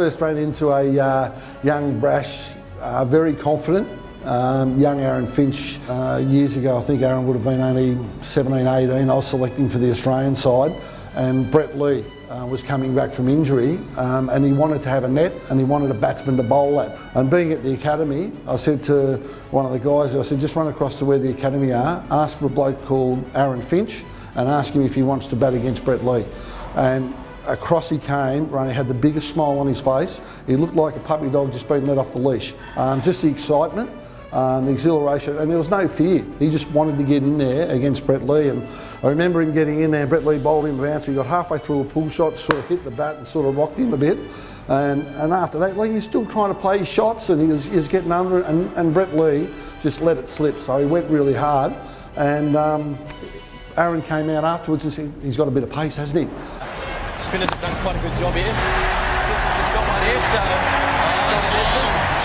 first ran into a young, brash, very confident, young Aaron Finch. Years ago, I think Aaron would have been only 17, 18. I was selecting for the Australian side, and Brett Lee was coming back from injury, and he wanted to have a net and he wanted a batsman to bowl at. And being at the academy, I said to one of the guys, I said, just run across to where the academy are, ask for a bloke called Aaron Finch and ask him if he wants to bat against Brett Lee. And across he came, he had the biggest smile on his face. He looked like a puppy dog just been let off the leash. Just the excitement, the exhilaration, and there was no fear. He just wanted to get in there against Brett Lee. And I remember him getting in there, Brett Lee bowled him a bouncer. He got halfway through a pull shot, sort of hit the bat and sort of rocked him a bit. And after that, like, he's still trying to play his shots, and he was getting under it, and Brett Lee just let it slip. So he went really hard. And Aaron came out afterwards and said, he's got a bit of pace, hasn't he? Spinners have done quite a good job here. He's just got one here, so...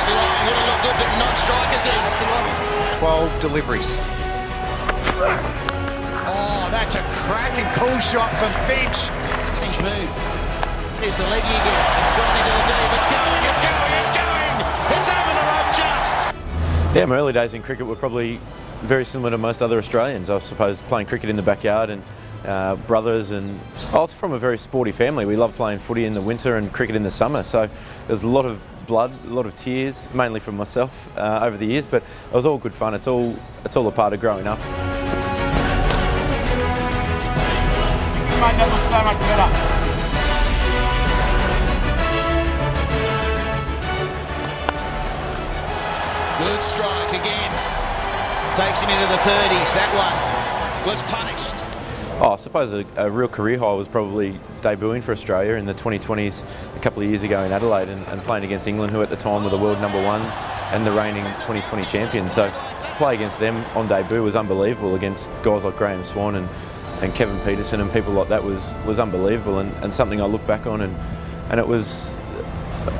Would have looked good, but not strikers in. 12 deliveries. Oh, that's a cracking pull shot from Finch. Finch move. Here's the leggy again. It's gone into the deep. It's going, it's going, it's going! It's over the rope just! Yeah, my early days in cricket were probably very similar to most other Australians. I suppose playing cricket in the backyard and brothers, and I was from a very sporty family. We loved playing footy in the winter and cricket in the summer, so there's a lot of blood, a lot of tears, mainly from myself over the years, but it was all good fun. It's all a part of growing up. You made that look so much better. Good strike again. Takes him into the 30s. That one was punished. Oh, I suppose a real career high was probably debuting for Australia in the 2020s a couple of years ago in Adelaide and playing against England, who at the time were the world #1 and the reigning 2020 champions. So to play against them on debut was unbelievable, against guys like Graham Swan and Kevin Peterson and people like that was unbelievable, and something I look back on, and it was,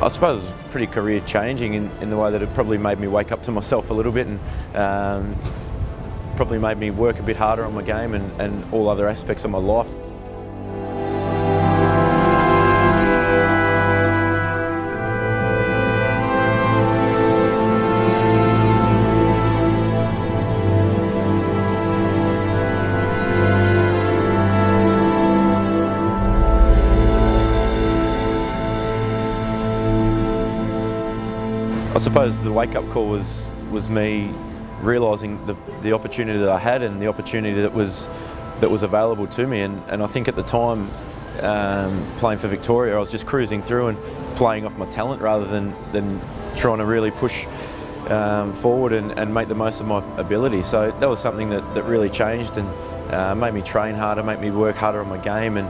I suppose, pretty career changing in the way that it probably made me wake up to myself a little bit, and probably made me work a bit harder on my game and all other aspects of my life. I suppose the wake-up call was me realising the opportunity that I had and the opportunity that was available to me, and I think at the time, playing for Victoria, I was just cruising through and playing off my talent rather than trying to really push forward and make the most of my ability. So that was something that really changed and made me train harder, made me work harder on my game, and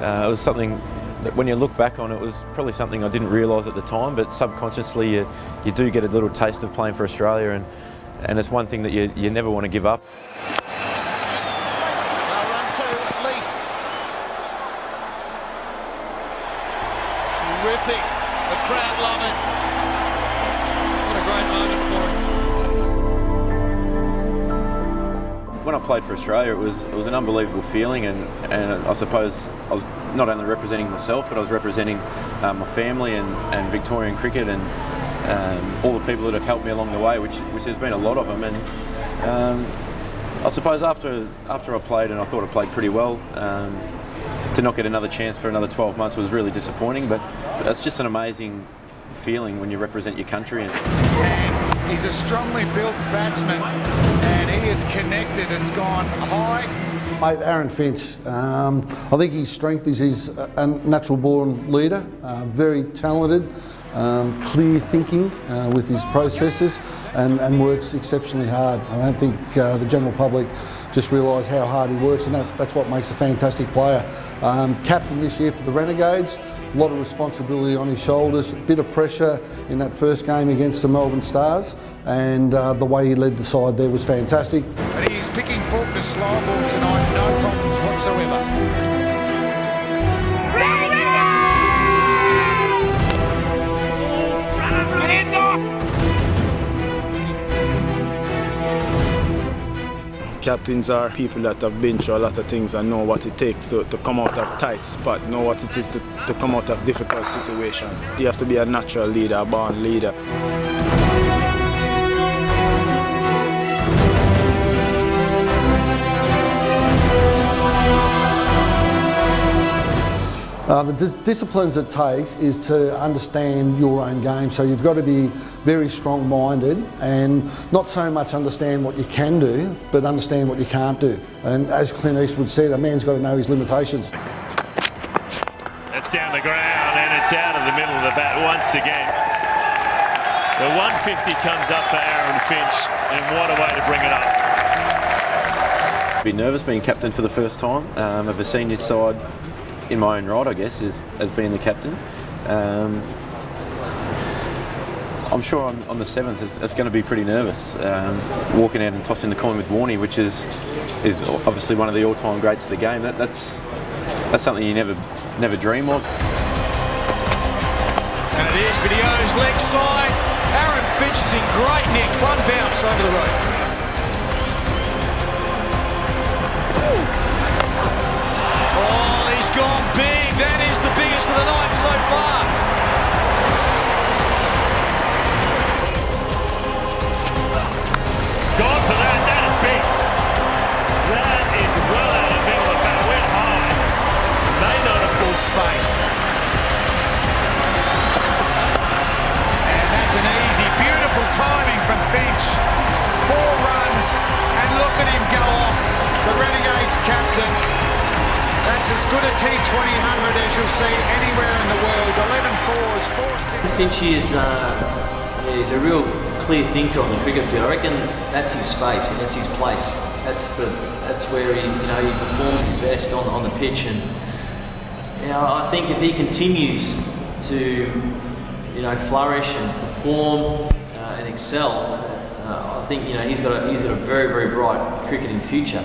it was something that when you look back on it was probably something I didn't realise at the time, but subconsciously you do get a little taste of playing for Australia, and it's one thing that you never want to give up. They'll run two at least. Terrific. The crowd love it. What a great moment for him. When I played for Australia, it was an unbelievable feeling, and I suppose I was not only representing myself, but I was representing my family and Victorian cricket and all the people that have helped me along the way, which there's been a lot of them. And I suppose after I played, and I thought I played pretty well, to not get another chance for another 12 months was really disappointing, but that's just an amazing feeling when you represent your country. And he's a strongly built batsman, and he is connected. It's gone high. Mate, Aaron Finch, I think his strength is he's a natural-born leader, very talented, clear thinking with his processes, and works exceptionally hard. I don't think the general public just realise how hard he works, and that's what makes a fantastic player. Captain this year for the Renegades, a lot of responsibility on his shoulders, a bit of pressure in that first game against the Melbourne Stars, and the way he led the side there was fantastic. But he's picking fork to slow ball tonight, no problems whatsoever. Captains are people that have been through a lot of things and know what it takes to come out of tight spot, know what it is to come out of difficult situation. You have to be a natural leader, a born leader. The disciplines it takes is to understand your own game, so you've got to be very strong-minded and not so much understand what you can do, but understand what you can't do. And as Clint Eastwood said, a man's got to know his limitations. It's down the ground and it's out of the middle of the bat once again. The 150 comes up for Aaron Finch, and what a way to bring it up. I've been nervous being captain for the first time of a senior side. In my own right, I guess, as being the captain. I'm sure on the 7th it's going to be pretty nervous. Walking out and tossing the coin with Warney, which is obviously one of the all-time greats of the game. That's something you never dream of. And it is Video's leg side. Aaron Finch is in great nick. One bounce over the rope. He's gone big. That is the biggest of the night so far. Gone for that. That is big. That is well out of the middle of the bat. Went high. May not have full space. And that's an easy, beautiful timing from Finch. 4 runs, and look at him go off. The Renegades captain. That's as good a T20 100 as you'll see anywhere in the world. 11 fours, 4 6. Finchy is he's a real clear thinker on the cricket field. I reckon that's his space and that's his place. That's where he he performs his best on the pitch. And I think if he continues to flourish and perform and excel, I think he's got a very, very bright cricketing future.